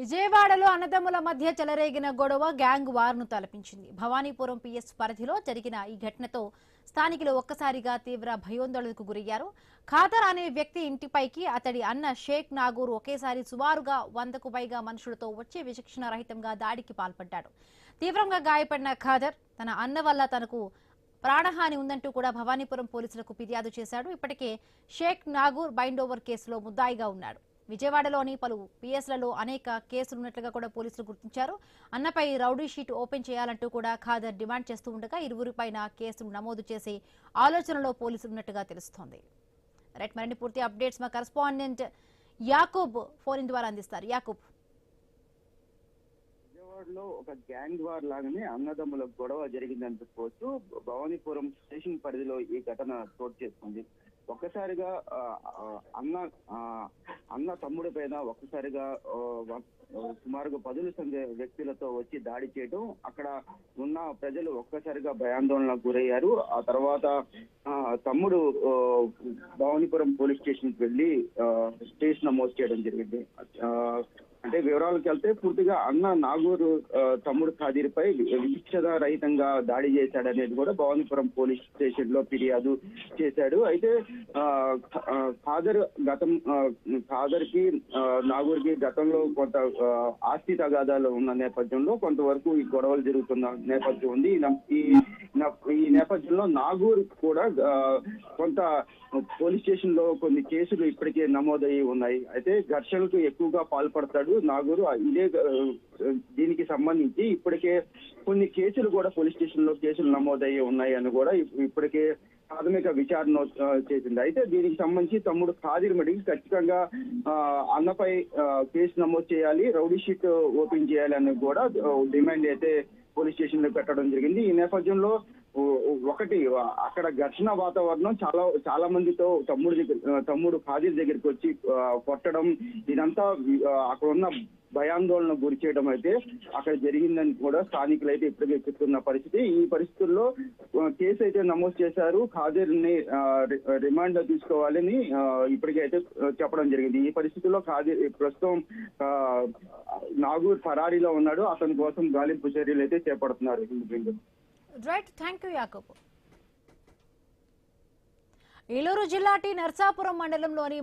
విజయవాడలో అన్నదమ్ముల మధ్య చెలరేగిన గొడవ గ్యాంగ్ వార్ను తలపించింది. భవానీపురం పిఎస్ పరిధిలో జరిగిన ఈ ఘటనతో స్థానికులు ఒక్కసారిగా తీవ్ర భయోందోళనకు గురయ్యారు. ఖాదర్ అనే వ్యక్తి ఇంటిపైకి అతడి అన్న షేక్ నాగూర్ ఒకేసారి సుమారుగా 100కు పైగా మనుషులతో వచ్చి విచక్షణ రహితంగా దాడికి పాల్పడ్డాడు. తీవ్రంగా గాయపడిన ఖాదర్ తన అన్న వల్ల తనకు ప్రాణహాని ఉందంటూ కూడా భవానీపురం పోలీసులకు ఫిర్యాదు చేశాడు. ఇప్పటికే షేక్ నాగూర్ బైండ్ ఓవర్ కేసులో ముద్దాయిగా ఉన్నాడు. విజయవాడలోని పలు పిఎస్లలో అనేక కేసులున్నట్లుగా కూడా పోలీసులు గుర్తించారు. అన్నపై రౌడీ షీట్ ఓపెన్ చేయాలంటూ కూడా ఖాదర్ డిమాండ్ చేస్తూ ఉండగా ఇరువురిపైన కేసులు నమోదు చేసి ఆలోచనలో పోలీసులు ఉన్నట్టుగా తెలుస్తోంది. రైట్, మరిన్ని పూర్తి అప్డేట్స్ మా కరెస్పాండెంట్ యాకూబ్ ఫోన్ ద్వారా అందిస్తారు. యాకూబ్, విజయవాడలో ఒక గ్యాంగ్ వార్ లాగానే అన్నదమ్ముల గొడవ జరిగిందని చెప్పుకోవచ్చు. భవానీపురం స్టేషన్ పరిధిలో ఈ ఘటన చోటు చేసుకుంది. ఒక్కసారిగా అన్న తమ్ముడి పైన ఒక్కసారిగా సుమారుగా 10 వ్యక్తులతో వచ్చి దాడి చేయడం, అక్కడ ఉన్న ప్రజలు ఒక్కసారిగా భయాందోళనకు గురయ్యారు. ఆ తర్వాత తమ్ముడు భవానీపురం పోలీస్ స్టేషన్ కి వెళ్లి కేసు నమోదు చేయడం జరిగింది. అంటే వివరాలకు వెళ్తే పూర్తిగా అన్న నాగూరు తమ్ముడు ఖాదీర్ పై విచక్షణ రహితంగా దాడి చేశాడనేది కూడా భవానీపురం పోలీస్ స్టేషన్ లో ఫిర్యాదు చేశాడు. అయితే ఖాదర్ కి నాగూర్ కి గతంలో కొంత ఆస్తి తగాదాలు ఉన్న నేపథ్యంలో కొంతవరకు ఈ గొడవలు జరుగుతున్న నేపథ్యం ఉంది. ఈ నేపథ్యంలో నాగూర్ కూడా కొంత పోలీస్ స్టేషన్ లో కొన్ని కేసులు ఇప్పటికే నమోదయ్యి ఉన్నాయి. అయితే ఘర్షణలకు ఎక్కువగా పాల్పడతాడు నాగూరు. దీనికి సంబంధించి ఇప్పటికే కొన్ని కేసులు కూడా పోలీస్ స్టేషన్ లో కేసులు నమోదయ్యి ఉన్నాయి అని కూడా ఇప్పటికే ప్రాథమిక విచారణ చేసింది. అయితే దీనికి సంబంధించి తమ్ముడు ఖాదీర్ మడికి ఖచ్చితంగా అన్నపై కేసు నమోదు చేయాలి, రౌడీ షీట్ ఓపెన్ చేయాలి అని కూడా డిమాండ్ అయితే పోలీస్ స్టేషన్ లో పెట్టడం జరిగింది. ఈ నేపథ్యంలో ఒకటి అక్కడ ఘర్షణ వాతావరణం చాలా మందితో తమ్ముడు ఖాదీర్ దగ్గరికి వచ్చి కొట్టడం, ఇదంతా అక్కడ ఉన్న భయాందోళన గురి చేయడం అయితే అక్కడ జరిగిందని కూడా స్థానికులు అయితే ఇప్పటికే చెప్తున్న పరిస్థితి. ఈ పరిస్థితుల్లో కేసు అయితే నమోదు చేశారు. ఖాదీర్ ని రిమాండ్ లో తీసుకోవాలని ఇప్పటికైతే చెప్పడం జరిగింది. ఈ పరిస్థితుల్లో ఖాదీర్ ప్రస్తుతం నాగూర్ ఫరారీలో ఉన్నాడు. అతని కోసం గాలింపు చర్యలు అయితే చేపడుతున్నారు. Right, thank you Yakub. Eluru జిల్లా టి నర్సాపురం మండలంలోని